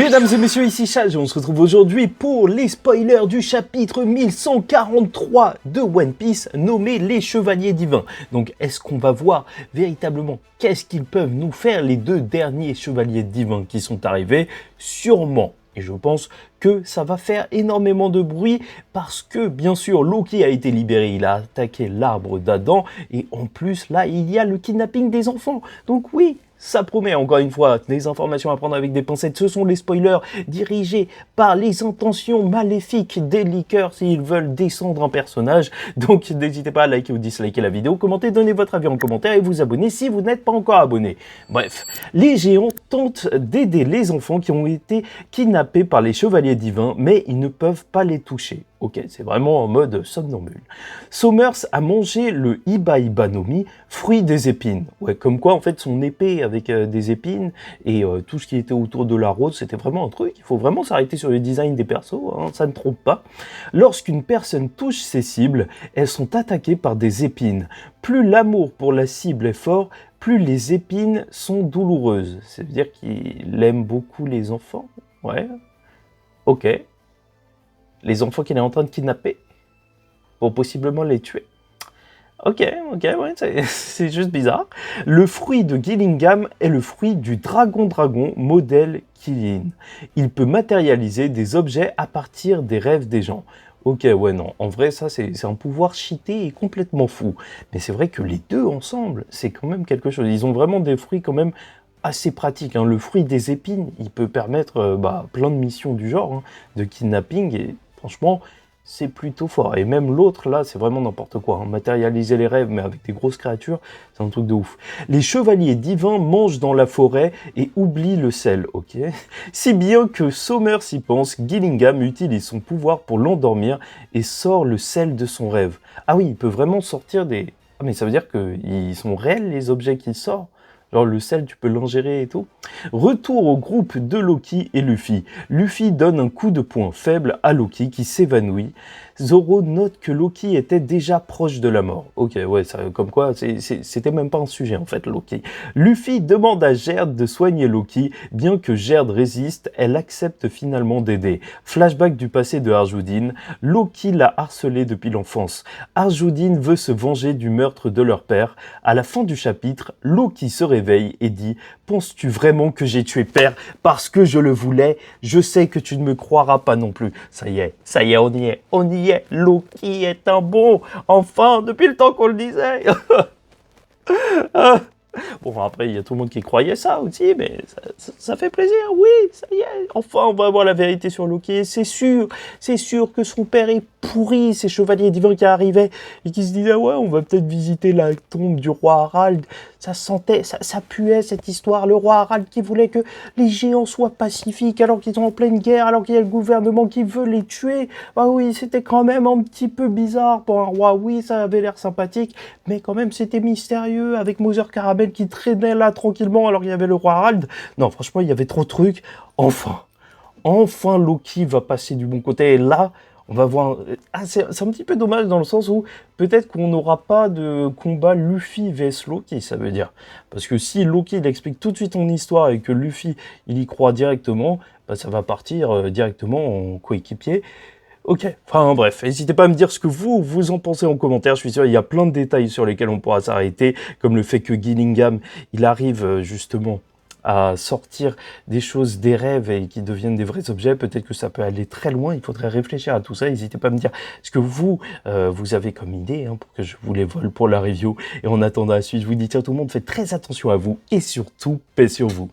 Mesdames et messieurs, ici Chage et on se retrouve aujourd'hui pour les spoilers du chapitre 1143 de One Piece nommé les Chevaliers Divins. Donc est-ce qu'on va voir véritablement qu'est-ce qu'ils peuvent nous faire les deux derniers Chevaliers Divins qui sont arrivés? Sûrement. Et je pense que ça va faire énormément de bruit parce que, bien sûr, Loki a été libéré, il a attaqué l'arbre d'Adam et en plus, là, il y a le kidnapping des enfants. Donc oui, ça promet, encore une fois, des informations à prendre avec des pincettes. Ce sont les spoilers dirigés par les intentions maléfiques des leakers s'ils veulent descendre un personnage. Donc n'hésitez pas à liker ou disliker la vidéo, commenter, donner votre avis en commentaire et vous abonner si vous n'êtes pas encore abonné. Bref, les géants tentent d'aider les enfants qui ont été kidnappés par les chevaliers divins, mais ils ne peuvent pas les toucher. Ok, c'est vraiment en mode somnambule. Somers a mangé le Iba Iba no Mi, fruit des épines. Ouais, comme quoi, en fait, son épée avec des épines et tout ce qui était autour de la rose, c'était vraiment un truc. Il faut vraiment s'arrêter sur le design des persos, hein, ça ne trompe pas. Lorsqu'une personne touche ses cibles, elles sont attaquées par des épines. Plus l'amour pour la cible est fort, plus les épines sont douloureuses. Ça veut dire qu'il aime beaucoup les enfants. Ouais, ok. Les enfants qu'il est en train de kidnapper pour possiblement les tuer. Ok, ouais, c'est juste bizarre. Le fruit de Gillingham est le fruit du dragon modèle Killin. Il peut matérialiser des objets à partir des rêves des gens. Ok, ouais, non, en vrai, ça, c'est un pouvoir cheaté et complètement fou. Mais c'est vrai que les deux ensemble, c'est quand même quelque chose. Ils ont vraiment des fruits quand même assez pratiques. Hein. Le fruit des épines, il peut permettre plein de missions du genre, hein, de kidnapping, et franchement, c'est plutôt fort. Et même l'autre, là, c'est vraiment n'importe quoi. Hein. Matérialiser les rêves, mais avec des grosses créatures, c'est un truc de ouf. Les chevaliers divins mangent dans la forêt et oublient le sel, ok? Si bien que Somers y pense, Gillingham utilise son pouvoir pour l'endormir et sort le sel de son rêve. Ah oui, il peut vraiment sortir des... Ah mais ça veut dire qu'ils sont réels, les objets qu'il sort? Genre le sel, tu peux l'ingérer et tout. Retour au groupe de Loki et Luffy. Luffy donne un coup de poing faible à Loki qui s'évanouit. Zoro note que Loki était déjà proche de la mort. Ok, ouais, ça, comme quoi, c'était même pas un sujet en fait, Loki. Luffy demande à Gerd de soigner Loki. Bien que Gerd résiste, elle accepte finalement d'aider. Flashback du passé de Arjudin. Loki l'a harcelé depuis l'enfance. Arjudin veut se venger du meurtre de leur père. À la fin du chapitre, Loki se réveille et dit « Penses-tu vraiment que j'ai tué père parce que je le voulais? Je sais que tu ne me croiras pas non plus. » Ça y est, on y est, on y est. Loki est un bon. Enfin, depuis le temps qu'on le disait. Bon, après, il y a tout le monde qui croyait ça aussi, mais ça fait plaisir, oui, ça y est. Enfin, on va avoir la vérité sur Loki. C'est sûr que son père est pourri, ces chevaliers divins qui arrivaient et qui se disaient, ouais, on va peut-être visiter la tombe du roi Harald. Ça sentait, ça puait cette histoire. Le roi Harald qui voulait que les géants soient pacifiques alors qu'ils sont en pleine guerre, alors qu'il y a le gouvernement qui veut les tuer. Bah oui, c'était quand même un petit peu bizarre pour un roi. Oui, ça avait l'air sympathique, mais quand même, c'était mystérieux avec Mother Caramel qui traînait là tranquillement alors qu'il y avait le roi Harald. Non, franchement, il y avait trop de trucs. Enfin, Loki va passer du bon côté. Et là, on va voir... Ah, c'est un petit peu dommage dans le sens où peut-être qu'on n'aura pas de combat Luffy vs Loki, ça veut dire. Parce que si Loki il explique tout de suite son histoire et que Luffy il y croit directement, bah, ça va partir directement en coéquipier. Ok, enfin bref, n'hésitez pas à me dire ce que vous en pensez en commentaire. Je suis sûr il y a plein de détails sur lesquels on pourra s'arrêter, comme le fait que Gillingham, il arrive justement à sortir des choses des rêves et qui deviennent des vrais objets. Peut-être que ça peut aller très loin, il faudrait réfléchir à tout ça. N'hésitez pas à me dire ce que vous avez comme idée hein, pour que je vous les vole pour la review. Et en attendant la suite, je vous dis tiens tout le monde, faites très attention à vous et surtout, paix sur vous.